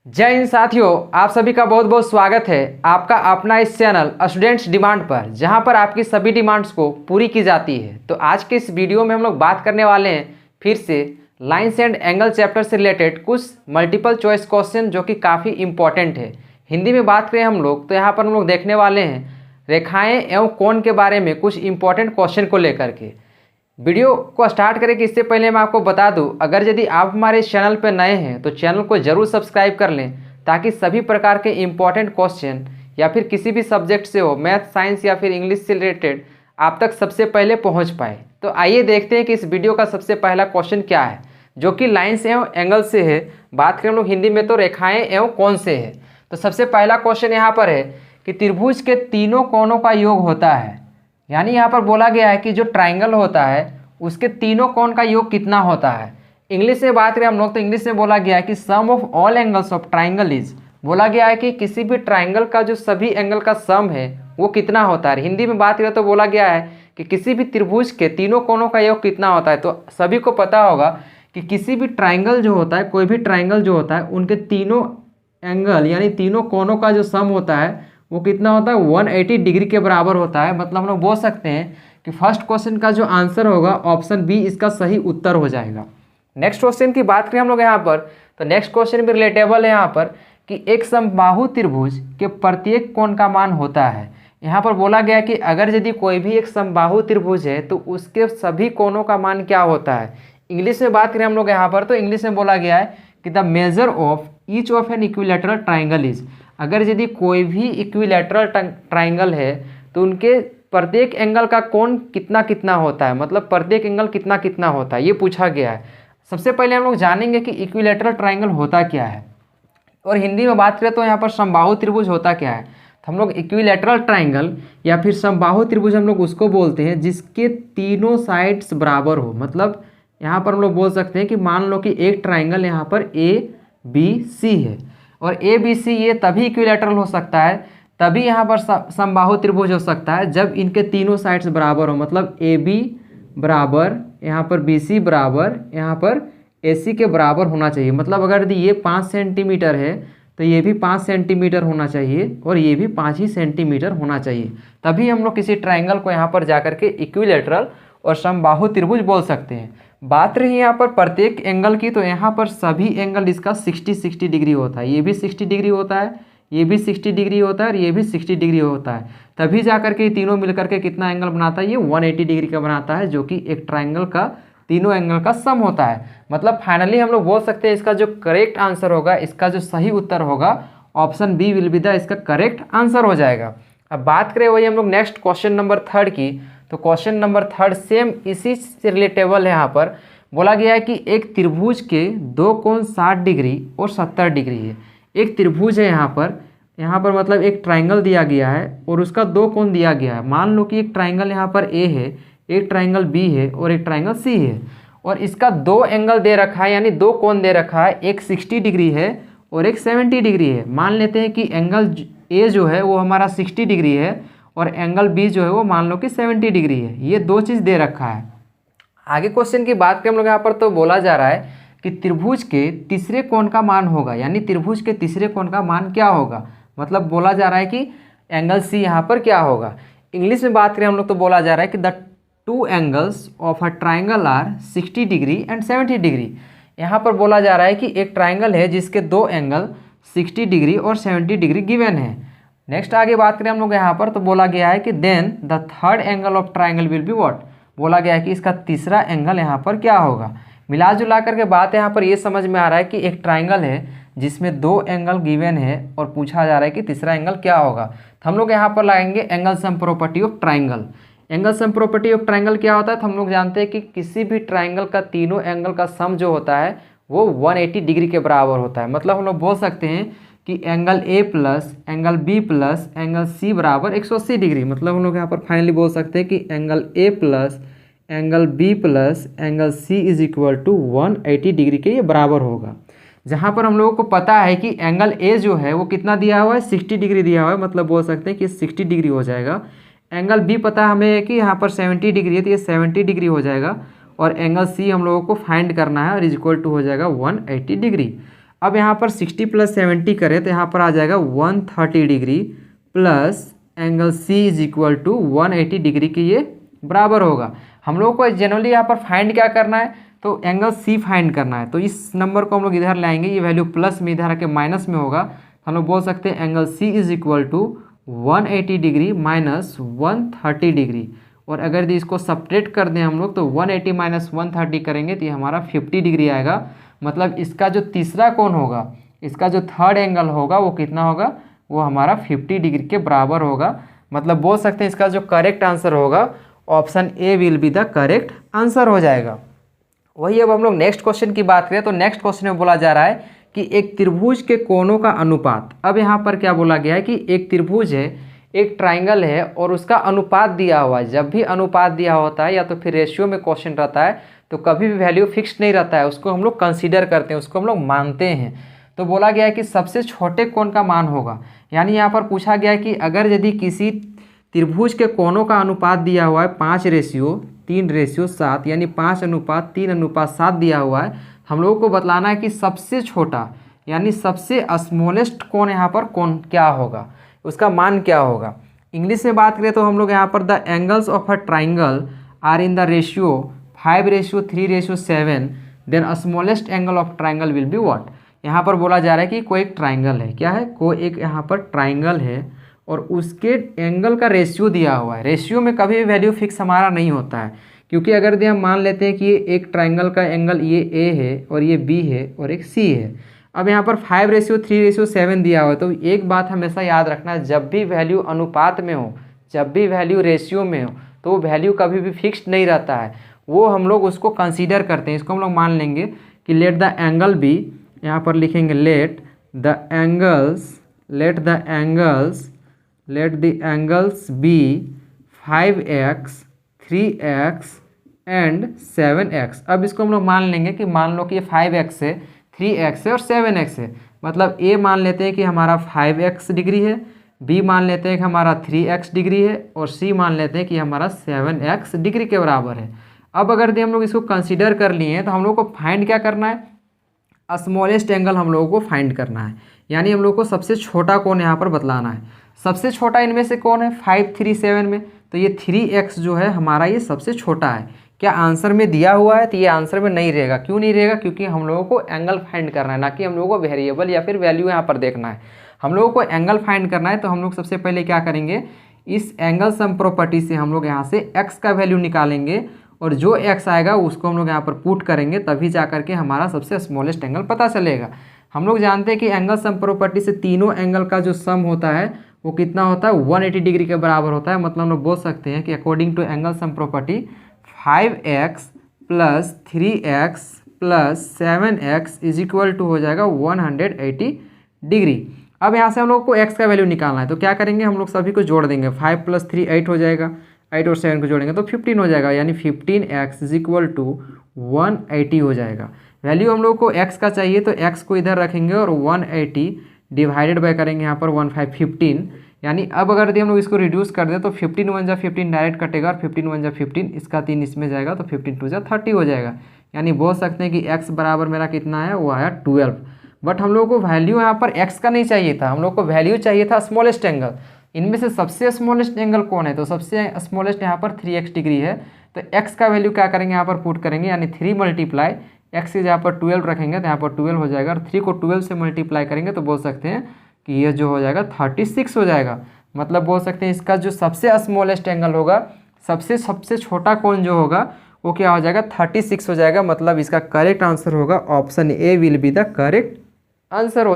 जय हिंद साथियों, आप सभी का बहुत बहुत स्वागत है आपका अपना इस चैनल स्टूडेंट्स डिमांड पर, जहां पर आपकी सभी डिमांड्स को पूरी की जाती है। तो आज के इस वीडियो में हम लोग बात करने वाले हैं फिर से लाइन्स एंड एंगल चैप्टर से रिलेटेड कुछ मल्टीपल चॉइस क्वेश्चन जो कि काफ़ी इंपॉर्टेंट है। हिंदी में बात करें हम लोग तो यहाँ पर हम लोग देखने वाले हैं रेखाएँ एवं कोण के बारे में कुछ इंपॉर्टेंट क्वेश्चन को लेकर के। वीडियो को स्टार्ट करें कि इससे पहले मैं आपको बता दूं, अगर यदि आप हमारे चैनल पर नए हैं तो चैनल को ज़रूर सब्सक्राइब कर लें, ताकि सभी प्रकार के इंपॉर्टेंट क्वेश्चन या फिर किसी भी सब्जेक्ट से हो, मैथ, साइंस या फिर इंग्लिश से रिलेटेड, आप तक सबसे पहले पहुंच पाए। तो आइए देखते हैं कि इस वीडियो का सबसे पहला क्वेश्चन क्या है, जो कि लाइन्स एवं एंगल से है। बात करें हम लोग हिंदी में तो रेखाएँ एवं कोण से है। तो सबसे पहला क्वेश्चन यहाँ पर है कि त्रिभुज के तीनों कोणों का योग होता है। यानी यहाँ पर बोला गया है कि जो ट्राइंगल होता है उसके तीनों कोण का योग कितना होता है। इंग्लिश में बात करें हम लोग तो इंग्लिश में बोला गया है कि sum of all angles of triangle is, बोला गया है कि किसी भी ट्राइंगल का जो सभी एंगल का सम है वो कितना होता है। हिंदी में बात करें तो बोला गया है कि किसी भी त्रिभुज के तीनों कोणों का योग कितना होता है। तो सभी को पता होगा कि किसी भी ट्राइंगल जो होता है, कोई भी ट्राइंगल जो होता है, उनके तीनों एंगल यानी तीनों कोणों का जो सम होता है वो कितना होता है, 180 डिग्री के बराबर होता है। मतलब हम लोग बोल सकते हैं कि फर्स्ट क्वेश्चन का जो आंसर होगा ऑप्शन बी इसका सही उत्तर हो जाएगा। नेक्स्ट क्वेश्चन की बात करें हम लोग यहाँ पर, तो नेक्स्ट क्वेश्चन भी रिलेटेबल है यहाँ पर कि एक समबाहु त्रिभुज के प्रत्येक कोण का मान होता है। यहाँ पर बोला गया कि अगर यदि कोई भी एक समबाहु त्रिभुज है तो उसके सभी कोणों का मान क्या होता है। इंग्लिश में बात करें हम लोग यहाँ पर तो इंग्लिश में बोला गया है कि the measure of each of an equilateral triangle is, अगर यदि कोई भी इक्विलैटरल ट्राइंगल है तो उनके प्रत्येक एंगल का कोण कितना कितना होता है, मतलब प्रत्येक एंगल कितना कितना होता है, ये पूछा गया है। सबसे पहले हम लोग जानेंगे कि इक्विलैटरल ट्राइंगल होता क्या है, और हिंदी में बात करें तो यहाँ पर समबाहु त्रिभुज होता क्या है। तो हम लोग इक्विलैटरल ट्राइंगल या फिर समबाहु त्रिभुज हम लोग उसको बोलते हैं जिसके तीनों साइड्स बराबर हो। मतलब यहाँ पर हम लोग बोल सकते हैं कि मान लो कि एक ट्राइंगल यहाँ पर ABC है, और ABC ये तभी इक्विलैटरल हो सकता है, तभी यहाँ पर समबाहु त्रिभुज हो सकता है जब इनके तीनों साइड्स बराबर हो। मतलब AB बराबर यहाँ पर BC बराबर यहाँ पर AC के बराबर होना चाहिए। मतलब अगर यदि ये 5 सेंटीमीटर है तो ये भी 5 सेंटीमीटर होना चाहिए और ये भी 5 ही सेंटीमीटर होना चाहिए, तभी हम लोग किसी ट्राइंगल को यहाँ पर जाकर के इक्विलैटरल और समबाहु त्रिभुज बोल सकते हैं। बात रही यहाँ पर प्रत्येक एंगल की, तो यहाँ पर सभी एंगल इसका 60 डिग्री होता है। ये भी 60 डिग्री होता है, ये भी 60 डिग्री होता है और ये भी 60 डिग्री होता है, तभी जाकर के तीनों मिलकर के कितना एंगल बनाता है, ये 180 डिग्री का बनाता है, जो कि एक ट्राइंगल का तीनों एंगल का सम होता है। मतलब फाइनली हम लोग बोल सकते हैं इसका जो करेक्ट आंसर होगा, इसका जो सही उत्तर होगा, option B will be the इसका करेक्ट आंसर हो जाएगा। अब बात करें वही हम लोग नेक्स्ट क्वेश्चन नंबर 3 की, तो क्वेश्चन नंबर 3 सेम इसी से रिलेटेबल है। यहाँ पर बोला गया है कि एक त्रिभुज के दो कोण 60 डिग्री और 70 डिग्री है। एक त्रिभुज है यहाँ पर मतलब एक ट्राइंगल दिया गया है और उसका दो कोण दिया गया है। मान लो कि एक ट्राइंगल यहाँ पर A है, एक ट्राइंगल B है और एक ट्राइंगल C है, और इसका दो एंगल दे रखा है, यानी दो कोण दे रखा है, एक 60 डिग्री है और एक 70 डिग्री है। मान लेते हैं कि एंगल A जो है वो हमारा 60 डिग्री है और एंगल B जो है वो मान लो कि 70 डिग्री है। ये दो चीज़ दे रखा है। आगे क्वेश्चन की बात करें हम लोग यहाँ पर, तो बोला जा रहा है कि त्रिभुज के तीसरे कोण का मान होगा, यानी त्रिभुज के तीसरे कोण का मान क्या होगा। मतलब बोला जा रहा है कि एंगल C यहाँ पर क्या होगा। इंग्लिश में बात करें हम लोग तो बोला जा रहा है कि the two angles of a triangle are 60 degree and 70 degree. यहाँ पर बोला जा रहा है कि एक ट्राइंगल है जिसके दो एंगल 60 डिग्री और 70 डिग्री गिवन है। नेक्स्ट आगे बात करें हम लोग यहाँ पर, तो बोला गया है कि then the third angle of triangle will be what, बोला गया है कि इसका तीसरा एंगल यहाँ पर क्या होगा। मिला जुला करके बात यहाँ पर ये समझ में आ रहा है कि एक ट्राइंगल है जिसमें दो एंगल गिवन है और पूछा जा रहा है कि तीसरा एंगल क्या होगा। तो हम लोग यहाँ पर लगाएंगे angle sum property of triangle. Angle sum property of triangle क्या होता है, तो हम लोग जानते हैं कि किसी भी ट्राइंगल का तीनों एंगल का सम जो होता है वो 180 डिग्री के बराबर होता है। मतलब हम लोग बोल सकते हैं कि angle A plus angle B plus angle C बराबर 180 डिग्री। मतलब हम लोग यहाँ पर फाइनली बोल सकते हैं कि angle A plus angle B plus angle C is equal to 180 degree के ये बराबर होगा। जहाँ पर हम लोगों को पता है कि एंगल A जो है वो कितना दिया हुआ है, 60 डिग्री दिया हुआ है, मतलब बोल सकते हैं कि 60 डिग्री हो जाएगा। एंगल B पता हमें है कि यहाँ पर 70 डिग्री है, तो ये 70 डिग्री हो जाएगा, और एंगल C हम लोगों को फाइंड करना है और इज इक्वल टू हो जाएगा 180 डिग्री। अब यहाँ पर 60 + 70 करें तो यहाँ पर आ जाएगा 130 degree plus angle C is equal to 180 degree के ये बराबर होगा। हम लोग को जनरली यहाँ पर फाइंड क्या करना है, तो एंगल सी फाइंड करना है। तो इस नंबर को हम लोग इधर लाएंगे, ये वैल्यू प्लस में इधर आके माइनस में होगा। हम लोग बोल सकते हैं angle C is equal to 180 degree minus 130 degree. और अगर इसको सपरेट कर दें हम लोग तो 180 माइनस 130 करेंगे तो ये हमारा 50 डिग्री आएगा। मतलब इसका जो तीसरा कोण होगा, इसका जो थर्ड एंगल होगा वो कितना होगा, वो हमारा 50 डिग्री के बराबर होगा। मतलब बोल सकते हैं इसका जो करेक्ट आंसर होगा option A will be the correct answer हो जाएगा। वही अब हम लोग नेक्स्ट क्वेश्चन की बात करें तो नेक्स्ट क्वेश्चन में बोला जा रहा है कि एक त्रिभुज के कोणों का अनुपात। अब यहाँ पर क्या बोला गया है कि एक त्रिभुज है, एक ट्राइंगल है और उसका अनुपात दिया हुआ है। जब भी अनुपात दिया होता है या तो फिर रेशियो में क्वेश्चन रहता है तो कभी भी वैल्यू फिक्स नहीं रहता है, उसको हम लोग कंसीडर करते हैं, उसको हम लोग मानते हैं। तो बोला गया है कि सबसे छोटे कोण का मान होगा। यानी यहाँ पर पूछा गया है कि अगर यदि किसी त्रिभुज के कोणों का अनुपात दिया हुआ है 5:3:7 यानी 5:3:7 दिया हुआ है, हम लोगों को बतलाना है कि सबसे छोटा यानी सबसे स्मॉलेस्ट कोण यहाँ पर कोण क्या होगा, उसका मान क्या होगा। इंग्लिश में बात करें तो हम लोग यहाँ पर the angles of a triangle are in the ratio 5:3:7 then smallest angle of triangle will be what. यहाँ पर बोला जा रहा है कि कोई एक ट्राइंगल है, क्या है, कोई एक यहाँ पर ट्राइंगल है और उसके एंगल का रेशियो दिया हुआ है। रेशियो में कभी भी वैल्यू फिक्स हमारा नहीं होता है, क्योंकि अगर हम मान लेते हैं कि ये एक ट्राइंगल का एंगल ये ए है और ये बी है और एक सी है। अब यहाँ पर 5:3:7 दिया हुआ है। तो एक बात हमेशा याद रखना है, जब भी वैल्यू अनुपात में हो, जब भी वैल्यू रेशियो में हो, तो वो वैल्यू कभी भी फिक्स नहीं रहता है, वो हम लोग उसको कंसीडर करते हैं। इसको हम लोग मान लेंगे कि लेट द एंगल बी, यहाँ पर लिखेंगे let the angles be 5x 3x and 7x। अब इसको हम लोग मान लेंगे कि मान लो कि ये 5x है, 3x है और 7x है। मतलब a मान लेते हैं कि हमारा 5x डिग्री है, b मान लेते हैं कि हमारा 3x डिग्री है और c मान लेते हैं कि हमारा 7x डिग्री के बराबर है। अब अगर हम लोग इसको कंसीडर कर लिए हैं तो हम लोग को फाइंड क्या करना है, स्मॉलेस्ट एंगल हम लोगों को फाइंड करना है। यानी हम लोग को सबसे छोटा कोण यहाँ पर बतलाना है। सबसे छोटा इनमें से कौन है, 5:3:7 में, तो ये 3x जो है हमारा ये सबसे छोटा है। क्या आंसर में दिया हुआ है, तो ये आंसर में नहीं रहेगा। क्यों नहीं रहेगा, क्योंकि हम लोगों को एंगल फाइंड करना है, ना कि हम लोगों को वेरिएबल या फिर वैल्यू यहाँ पर देखना है। हम लोगों को एंगल फाइंड करना है। तो हम लोग सबसे पहले क्या करेंगे, इस एंगल सम प्रॉपर्टी से हम लोग यहाँ से x का वैल्यू निकालेंगे और जो x आएगा उसको हम लोग यहाँ पर पुट करेंगे, तभी जा करके हमारा सबसे स्मॉलेस्ट एंगल पता चलेगा। हम लोग जानते हैं कि एंगल सम प्रॉपर्टी से तीनों एंगल का जो सम होता है वो कितना होता है, 180 डिग्री के बराबर होता है। मतलब हम लोग बोल सकते हैं कि according to angle sum property 5x + 3x + 7x is equal to हो जाएगा 180 डिग्री। अब यहाँ से हम लोग को x का वैल्यू निकालना है। तो क्या करेंगे, हम लोग सभी को जोड़ देंगे। 5 + 3 8 हो जाएगा, 8 और 7 को जोड़ेंगे तो 15 हो जाएगा। यानी 15x इज इक्वल टू 180 हो जाएगा। वैल्यू हम लोग को x का चाहिए तो x को इधर रखेंगे और 180 डिवाइडेड बाय करेंगे यहाँ पर 15। यानी अब अगर यदि हम लोग इसको रिड्यूस कर दें तो 15 × 15 डायरेक्ट कटेगा और 15 × 15 इसका 3 इसमें जाएगा तो 15 × 30 हो जाएगा। यानी बोल सकते हैं कि x बराबर मेरा कितना है, वो आया 12। बट हम लोग को वैल्यू यहाँ पर x का नहीं चाहिए था, हम लोग को वैल्यू चाहिए था स्मॉलेस्ट एंगल। इनमें से सबसे स्मॉलेस्ट एंगल कौन है, तो सबसे स्मॉलेस्ट यहाँ पर 3x डिग्री है। तो x का वैल्यू क्या करेंगे, यहाँ पर पुट करेंगे। यानी 3 × x से यहाँ पर 12 रखेंगे तो यहाँ पर 12 हो जाएगा और 3 को 12 से मल्टीप्लाई करेंगे तो बोल सकते हैं कि ये जो हो जाएगा 36 हो जाएगा। मतलब बोल सकते हैं इसका जो सबसे स्मॉलेस्ट एंगल होगा, सबसे छोटा कोण जो होगा वो क्या हो जाएगा, 36 हो जाएगा। मतलब इसका करेक्ट आंसर होगा option A will be the correct answer हो